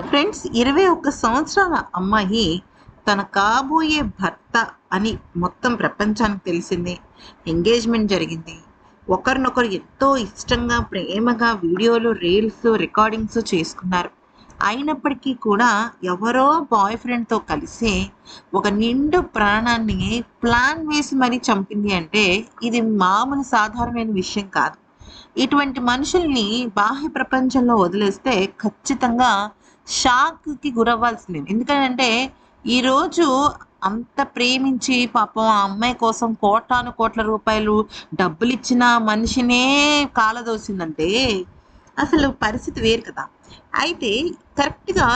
Friends, 21 సంవత్సరాల అమ్మాయి తన కాబోయే భర్త అని మొత్తం ప్రపంచానికి తెలిసింది. ఎంగేజ్మెంట్ జరిగింది. ఒకరినొకరు ఎంతో ఇష్టంగా, ప్రేమగా వీడియోలు, రీల్స్, రికార్డింగ్స్ చేసుకున్నారు. అయినప్పటికీ కూడా ఎవరో బాయ్ ఫ్రెండ్‌తో కలిసి ఒక నిండు ప్రాణాన్ని ప్లాన్ వేసి మరీ చంపింది అంటే ఇది మామూలు సాధారణమైన విషయం కాదు. ఇటువంటి మనుషుల్ని బాహ్య ప్రపంచంలో వదిలేస్తే ఖచ్చితంగా షాక్‌కి గురవ్వాల్సిందే. ఎందుకనంటే, ఈరోజు అంత ప్రేమించి పాపం ఆ అమ్మాయి కోసం కోటాను కోట్ల రూపాయలు డబ్బులిచ్చిన మనిషినే కాలదోసిందంటే, అసలు పరిస్థితి వేరు కదా! అయితే కరెక్ట్‌గా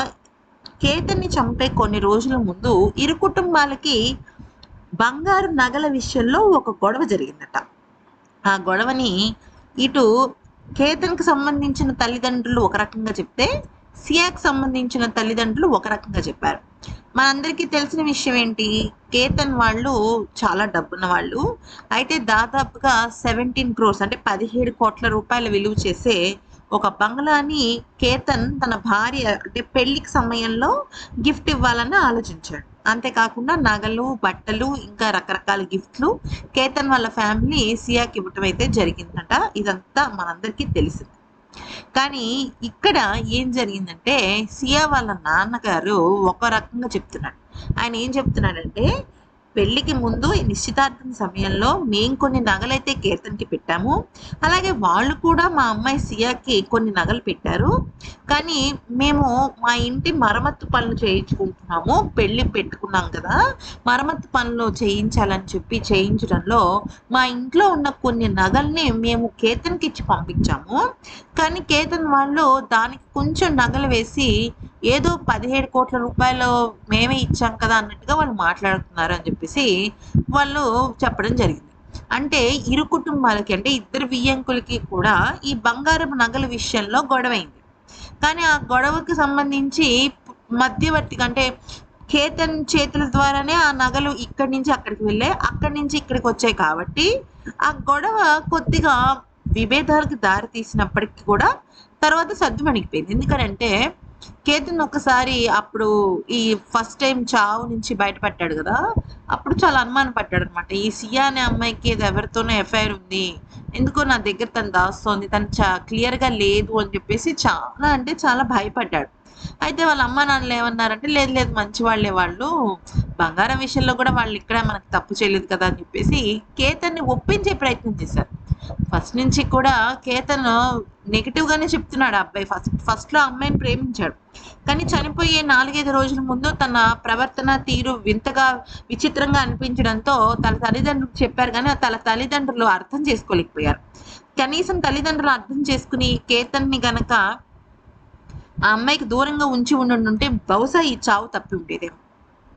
కేతన్‌ని చంపే కొన్ని రోజుల ముందు ఇరు కుటుంబాలకి బంగారు నగల విషయంలో ఒక గొడవ జరిగిందట. ఆ గొడవని ఇటు కేతన్‌కి సంబంధించిన తల్లిదండ్రులు ఒక రకంగా చెప్తే, సియాకి సంబంధించిన తల్లిదండ్రులు ఒక రకంగా చెప్పారు. మనందరికీ తెలిసిన విషయం ఏంటి? కేతన్ వాళ్ళు చాలా డబ్బున్న వాళ్ళు. అయితే దాదాపుగా 17 క్రోర్స్ అంటే 17,00,00,000 విలువ చేసే ఒక బంగ్లాని కేతన్ తన భార్య అంటే పెళ్ళికి సమయంలో గిఫ్ట్ ఇవ్వాలని ఆలోచించాడు. అంతేకాకుండా నగలు, బట్టలు ఇంకా రకరకాల గిఫ్ట్‌లు కేతన్ వాళ్ళ ఫ్యామిలీ సియాకి ఇవ్వటం అయితే జరిగిందట. ఇదంతా మనందరికీ తెలిసింది. కానీ ఇక్కడ ఏం జరిగిందంటే సియా వాళ్ళ నాన్నగారు ఒక రకంగా చెప్తున్నాడు. ఆయన ఏం చెప్తున్నాడంటే, పెళ్ళికి ముందు ఈ నిశ్చితార్థం సమయంలో మేము కొన్ని నగలైతే కేతన్‌కి పెట్టాము. అలాగే వాళ్ళు కూడా మా అమ్మాయి సియాకి కొన్ని నగలు పెట్టారు. కానీ మేము మా ఇంటి మరమ్మత్తు పనులు చేయించుకుంటున్నాము. పెళ్లి పెట్టుకున్నాం కదా! మరమ్మత్తు పనులు చేయించాలని చెప్పి చేయించడంలో మా ఇంట్లో ఉన్న కొన్ని నగల్ని మేము కేతన్‌కి ఇచ్చి పంపించాము. కానీ కేతన్ వాళ్ళు దానికి కొంచెం నగలు వేసి ఏదో 17,00,00,000 మేమే ఇచ్చాం కదా అన్నట్టుగా వాళ్ళు మాట్లాడుతున్నారు అని చెప్పేసి వాళ్ళు చెప్పడం జరిగింది. అంటే ఇరు కుటుంబాలకి అంటే ఇద్దరు వియ్యంకులకి కూడా ఈ బంగారపు నగల విషయంలో గొడవైంది. కానీ ఆ గొడవకి సంబంధించి మధ్యవర్తిగా అంటే కేతన్ చేతుల ద్వారానే ఆ నగలు ఇక్కడి నుంచి అక్కడికి వెళ్ళాయి. అక్కడి నుంచి ఇక్కడికి వచ్చాయి కాబట్టి ఆ గొడవ కొద్దిగా విభేదాలకు దారి తీసినప్పటికి కూడా తర్వాత సద్దుమణిగిపోయింది. ఎందుకనంటే కేతన్ ఒకసారి అప్పుడు ఈ ఫస్ట్ టైం చావు నుంచి బయటపడ్డాడు కదా! అప్పుడు చాలా అనుమాన పడ్డాడనమాట. ఈ సియా అనే అమ్మాయికి ఏదో ఎవరితోనో ఎఫ్ఐఆర్ ఉంది. ఎందుకో నా దగ్గర తను దాస్తోంది. తను క్లియర్‌గా లేదు అని చెప్పేసి చాలా అంటే చాలా భయపడ్డాడు. అయితే వాళ్ళ అమ్మానాన్నలు ఏమన్నారంటే, లేదు లేదు మంచివాళ్ళే వాళ్ళు. బంగారం విషయంలో కూడా వాళ్ళు ఇక్కడ మనకు తప్పు చేయలేదు కదా అని చెప్పేసి కేతన్‌ని ఒప్పించే ప్రయత్నం చేశారు. ఫస్ట్ నుంచి కూడా కేతన్ నెగెటివ్‌గానే చెప్తున్నాడు ఆ అబ్బాయి. ఫస్ట్‌లో అమ్మాయిని ప్రేమించాడు. కానీ చనిపోయే 4, 5 రోజుల ముందు తన ప్రవర్తన తీరు వింతగా, విచిత్రంగా అనిపించడంతో తన తల్లిదండ్రులకు చెప్పారు గానీ, తన తల్లిదండ్రులు అర్థం చేసుకోలేకపోయారు. కనీసం తల్లిదండ్రులు అర్థం చేసుకుని కేతన్‌ని గనక ఆ అమ్మాయికి దూరంగా ఉంచి ఉండుంటే బహుశా ఈ చావు తప్పి ఉండేదేమో.